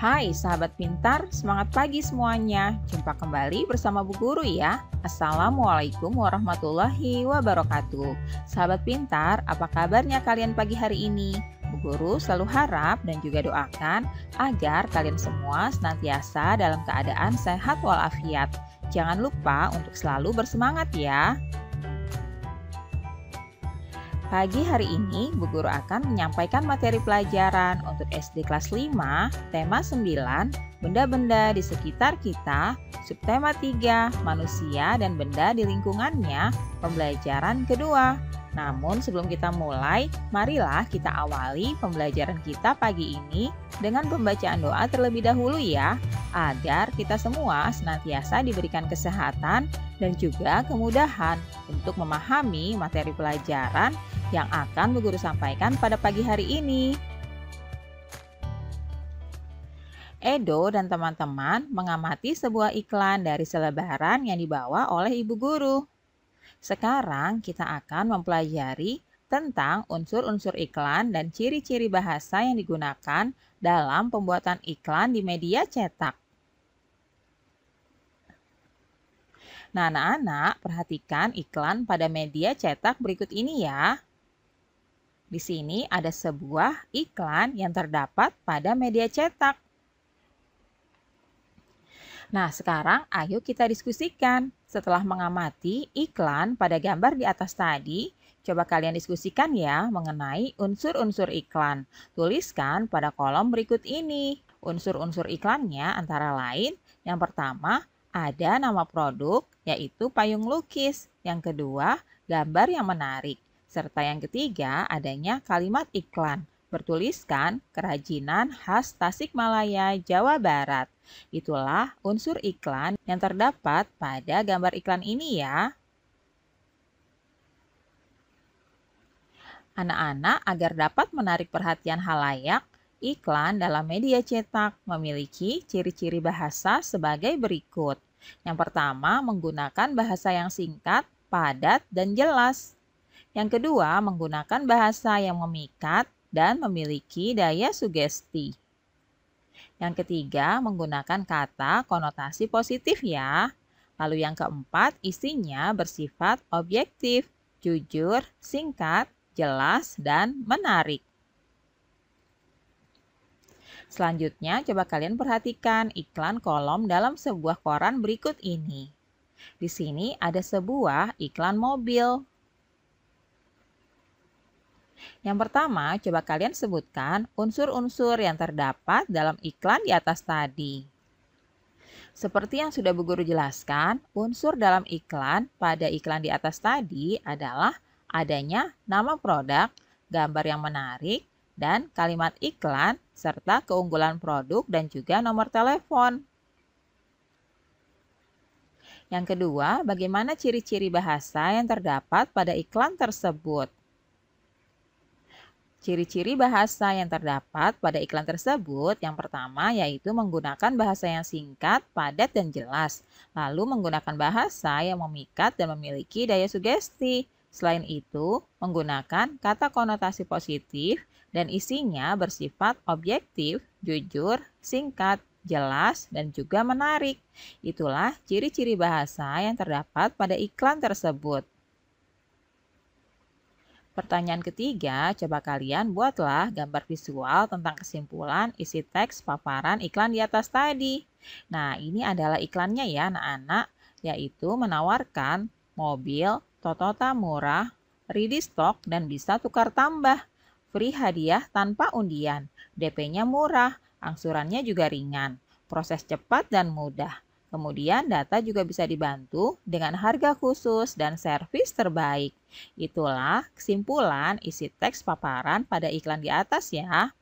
Hai sahabat pintar, semangat pagi semuanya. Jumpa kembali bersama Bu Guru ya. Assalamualaikum warahmatullahi wabarakatuh. Sahabat pintar, apa kabarnya kalian pagi hari ini? Bu Guru selalu harap dan juga doakan agar kalian semua senantiasa dalam keadaan sehat walafiat. Jangan lupa untuk selalu bersemangat ya. Pagi hari ini, Bu Guru akan menyampaikan materi pelajaran untuk SD kelas 5, tema 9, benda-benda di sekitar kita, subtema 3, manusia dan benda di lingkungannya, pembelajaran kedua. Namun sebelum kita mulai, marilah kita awali pembelajaran kita pagi ini dengan pembacaan doa terlebih dahulu ya, agar kita semua senantiasa diberikan kesehatan dan juga kemudahan untuk memahami materi pelajaran yang akan Bu Guru sampaikan pada pagi hari ini. Edo dan teman-teman mengamati sebuah iklan dari selebaran yang dibawa oleh Ibu Guru. Sekarang kita akan mempelajari tentang unsur-unsur iklan dan ciri-ciri bahasa yang digunakan dalam pembuatan iklan di media cetak. Nah, anak-anak, perhatikan iklan pada media cetak berikut ini ya. Di sini ada sebuah iklan yang terdapat pada media cetak. Nah, sekarang ayo kita diskusikan. Setelah mengamati iklan pada gambar di atas tadi, coba kalian diskusikan ya mengenai unsur-unsur iklan. Tuliskan pada kolom berikut ini. Unsur-unsur iklannya antara lain, yang pertama ada nama produk, yaitu payung lukis. Yang kedua, gambar yang menarik. Serta yang ketiga, adanya kalimat iklan. Bertuliskan kerajinan khas Tasikmalaya, Jawa Barat. Itulah unsur iklan yang terdapat pada gambar iklan ini ya. Anak-anak, agar dapat menarik perhatian halayak, iklan dalam media cetak memiliki ciri-ciri bahasa sebagai berikut. Yang pertama, menggunakan bahasa yang singkat, padat, dan jelas. Yang kedua, menggunakan bahasa yang memikat dan memiliki daya sugesti. Yang ketiga, menggunakan kata konotasi positif ya. Lalu yang keempat, isinya bersifat objektif, jujur, singkat, jelas, dan menarik. Selanjutnya, coba kalian perhatikan iklan kolom dalam sebuah koran berikut ini. Di sini ada sebuah iklan mobil. Yang pertama, coba kalian sebutkan unsur-unsur yang terdapat dalam iklan di atas tadi. Seperti yang sudah Bu Guru jelaskan, unsur dalam iklan pada iklan di atas tadi adalah adanya nama produk, gambar yang menarik, dan kalimat iklan, serta keunggulan produk dan juga nomor telepon. Yang kedua, bagaimana ciri-ciri bahasa yang terdapat pada iklan tersebut? Ciri-ciri bahasa yang terdapat pada iklan tersebut yang pertama yaitu menggunakan bahasa yang singkat, padat, dan jelas. Lalu menggunakan bahasa yang memikat dan memiliki daya sugesti. Selain itu, menggunakan kata konotasi positif dan isinya bersifat objektif, jujur, singkat, jelas, dan juga menarik. Itulah ciri-ciri bahasa yang terdapat pada iklan tersebut. Pertanyaan ketiga, coba kalian buatlah gambar visual tentang kesimpulan isi teks paparan iklan di atas tadi. Nah, ini adalah iklannya ya anak-anak, yaitu menawarkan mobil Toyota murah, ready stock dan bisa tukar tambah. Free hadiah tanpa undian, DP-nya murah, angsurannya juga ringan, proses cepat dan mudah. Kemudian data juga bisa dibantu dengan harga khusus dan servis terbaik. Itulah kesimpulan isi teks paparan pada iklan di atas ya.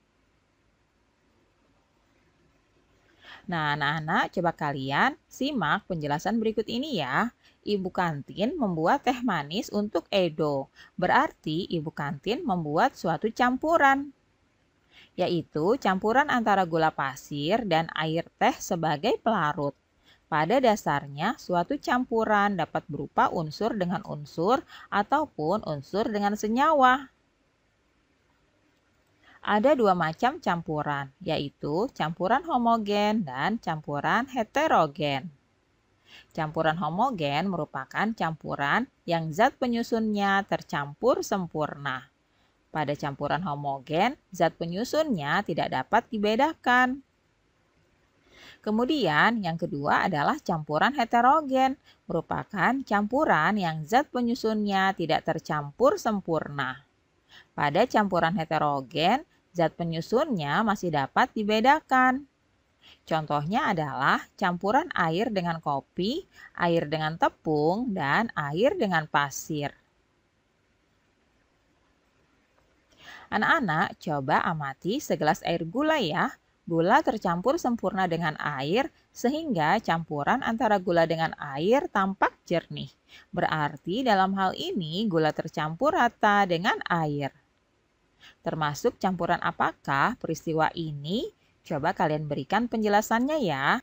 Nah, anak-anak, coba kalian simak penjelasan berikut ini ya. Ibu kantin membuat teh manis untuk Edo. Berarti ibu kantin membuat suatu campuran, yaitu campuran antara gula pasir dan air teh sebagai pelarut. Pada dasarnya, suatu campuran dapat berupa unsur dengan unsur ataupun unsur dengan senyawa. Ada dua macam campuran, yaitu campuran homogen dan campuran heterogen. Campuran homogen merupakan campuran yang zat penyusunnya tercampur sempurna. Pada campuran homogen, zat penyusunnya tidak dapat dibedakan. Kemudian yang kedua adalah campuran heterogen, merupakan campuran yang zat penyusunnya tidak tercampur sempurna. Pada campuran heterogen, zat penyusunnya masih dapat dibedakan. Contohnya adalah campuran air dengan kopi, air dengan tepung, dan air dengan pasir. Anak-anak, coba amati segelas air gula ya. Gula tercampur sempurna dengan air sehingga campuran antara gula dengan air tampak jernih. Berarti dalam hal ini gula tercampur rata dengan air. Termasuk campuran apakah peristiwa ini? Coba kalian berikan penjelasannya ya.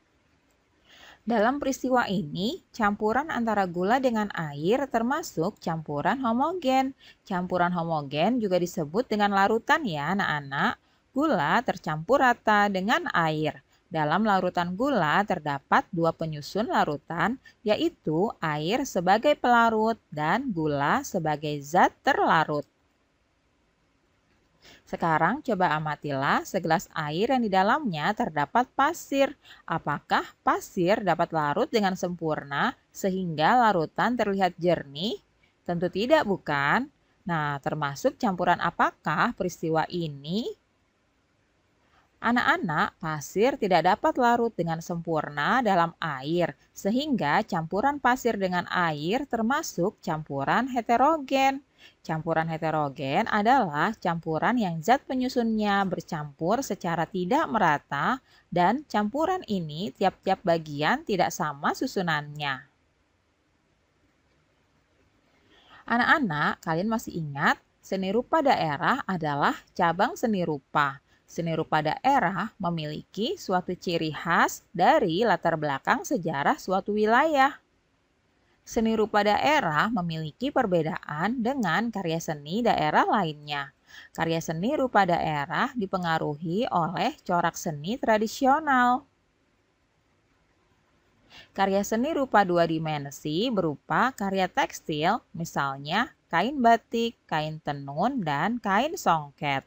Dalam peristiwa ini, campuran antara gula dengan air termasuk campuran homogen. Campuran homogen juga disebut dengan larutan ya anak-anak. Gula tercampur rata dengan air. Dalam larutan gula terdapat dua penyusun larutan, yaitu air sebagai pelarut dan gula sebagai zat terlarut. Sekarang coba amatilah segelas air yang di dalamnya terdapat pasir. Apakah pasir dapat larut dengan sempurna sehingga larutan terlihat jernih? Tentu tidak, bukan? Nah, termasuk campuran apakah peristiwa ini? Anak-anak, pasir tidak dapat larut dengan sempurna dalam air, sehingga campuran pasir dengan air termasuk campuran heterogen. Campuran heterogen adalah campuran yang zat penyusunnya bercampur secara tidak merata dan campuran ini tiap-tiap bagian tidak sama susunannya. Anak-anak, kalian masih ingat seni rupa daerah adalah cabang seni rupa. Seni rupa daerah memiliki suatu ciri khas dari latar belakang sejarah suatu wilayah. Seni rupa daerah memiliki perbedaan dengan karya seni daerah lainnya. Karya seni rupa daerah dipengaruhi oleh corak seni tradisional. Karya seni rupa dua dimensi berupa karya tekstil, misalnya kain batik, kain tenun, dan kain songket.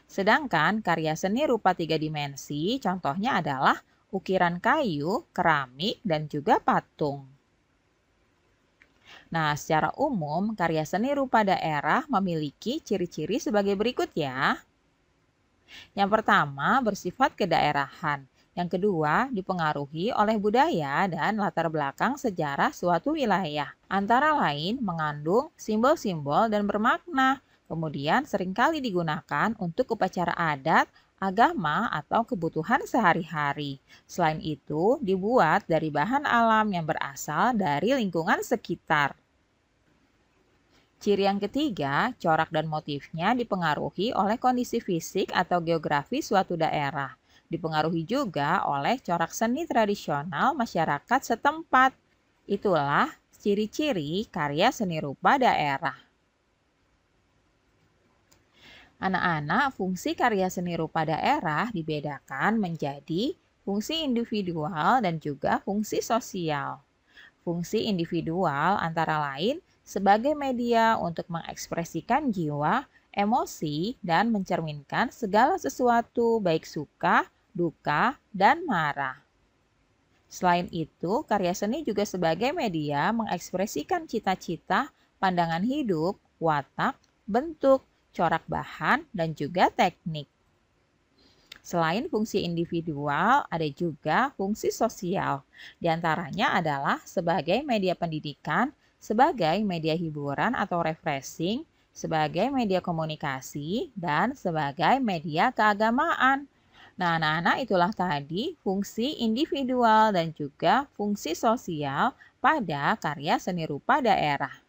Sedangkan karya seni rupa tiga dimensi contohnya adalah ukiran kayu, keramik, dan juga patung. Nah, secara umum karya seni rupa daerah memiliki ciri-ciri sebagai berikut ya. Yang pertama, bersifat kedaerahan. Yang kedua, dipengaruhi oleh budaya dan latar belakang sejarah suatu wilayah. Antara lain mengandung simbol-simbol dan bermakna. Kemudian seringkali digunakan untuk upacara adat, agama, atau kebutuhan sehari-hari. Selain itu, dibuat dari bahan alam yang berasal dari lingkungan sekitar. Ciri yang ketiga, corak dan motifnya dipengaruhi oleh kondisi fisik atau geografi suatu daerah. Dipengaruhi juga oleh corak seni tradisional masyarakat setempat. Itulah ciri-ciri karya seni rupa daerah. Anak-anak, fungsi karya seni rupa daerah dibedakan menjadi fungsi individual dan juga fungsi sosial. Fungsi individual antara lain sebagai media untuk mengekspresikan jiwa, emosi, dan mencerminkan segala sesuatu baik suka, duka, dan marah. Selain itu, karya seni juga sebagai media mengekspresikan cita-cita, pandangan hidup, watak, bentuk, corak bahan, dan juga teknik. Selain fungsi individual, ada juga fungsi sosial. Di antaranya adalah sebagai media pendidikan, sebagai media hiburan atau refreshing, sebagai media komunikasi, dan sebagai media keagamaan. Nah, anak-anak, itulah tadi fungsi individual dan juga fungsi sosial pada karya seni rupa daerah.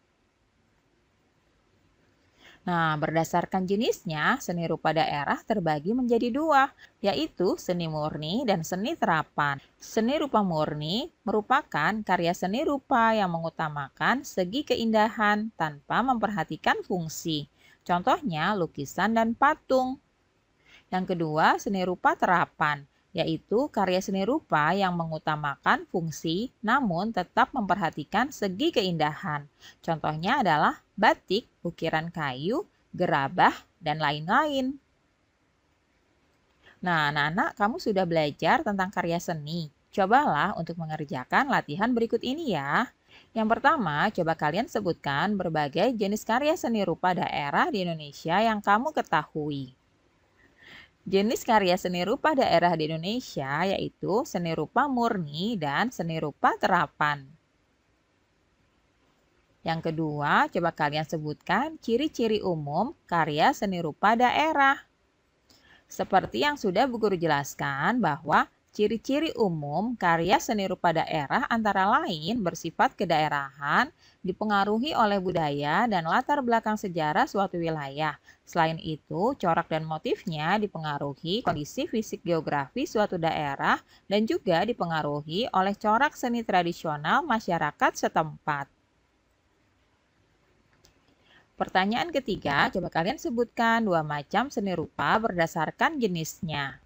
Nah, berdasarkan jenisnya, seni rupa daerah terbagi menjadi dua, yaitu seni murni dan seni terapan. Seni rupa murni merupakan karya seni rupa yang mengutamakan segi keindahan tanpa memperhatikan fungsi. Contohnya lukisan dan patung. Yang kedua, seni rupa terapan, yaitu karya seni rupa yang mengutamakan fungsi namun tetap memperhatikan segi keindahan. Contohnya adalah batik, ukiran kayu, gerabah, dan lain-lain. Nah, anak-anak, kamu sudah belajar tentang karya seni. Cobalah untuk mengerjakan latihan berikut ini ya. Yang pertama, coba kalian sebutkan berbagai jenis karya seni rupa daerah di Indonesia yang kamu ketahui. Jenis karya seni rupa daerah di Indonesia yaitu seni rupa murni dan seni rupa terapan. Yang kedua, coba kalian sebutkan ciri-ciri umum karya seni rupa daerah. Seperti yang sudah Bu Guru jelaskan bahwa ciri-ciri umum karya seni rupa daerah antara lain bersifat kedaerahan, dipengaruhi oleh budaya dan latar belakang sejarah suatu wilayah. Selain itu, corak dan motifnya dipengaruhi kondisi fisik geografi suatu daerah dan juga dipengaruhi oleh corak seni tradisional masyarakat setempat. Pertanyaan ketiga, coba kalian sebutkan 2 macam seni rupa berdasarkan jenisnya.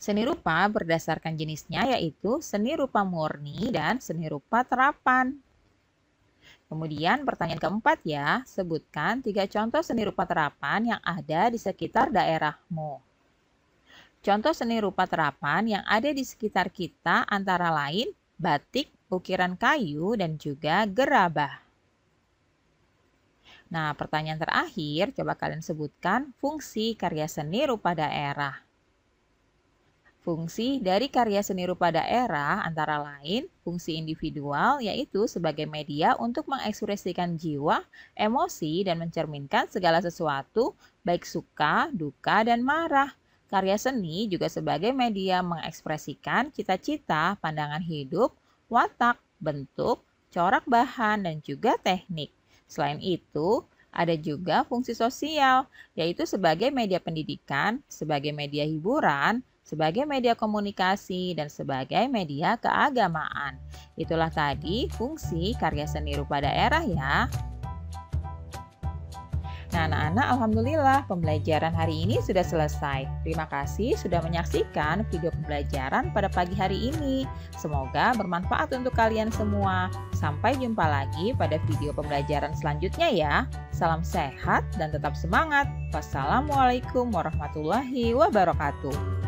Seni rupa berdasarkan jenisnya yaitu seni rupa murni dan seni rupa terapan. Kemudian pertanyaan keempat ya, sebutkan 3 contoh seni rupa terapan yang ada di sekitar daerahmu. Contoh seni rupa terapan yang ada di sekitar kita antara lain batik, ukiran kayu, dan juga gerabah. Nah, pertanyaan terakhir, coba kalian sebutkan fungsi karya seni rupa daerah. Fungsi dari karya seni rupa daerah antara lain fungsi individual yaitu sebagai media untuk mengekspresikan jiwa, emosi, dan mencerminkan segala sesuatu baik suka, duka, dan marah. Karya seni juga sebagai media mengekspresikan cita-cita, pandangan hidup, watak, bentuk, corak bahan, dan juga teknik. Selain itu, ada juga fungsi sosial yaitu sebagai media pendidikan, sebagai media hiburan, sebagai media komunikasi, dan sebagai media keagamaan. Itulah tadi fungsi karya seni rupa daerah ya. Nah, anak-anak, alhamdulillah pembelajaran hari ini sudah selesai. Terima kasih sudah menyaksikan video pembelajaran pada pagi hari ini. Semoga bermanfaat untuk kalian semua. Sampai jumpa lagi pada video pembelajaran selanjutnya ya. Salam sehat dan tetap semangat. Wassalamualaikum warahmatullahi wabarakatuh.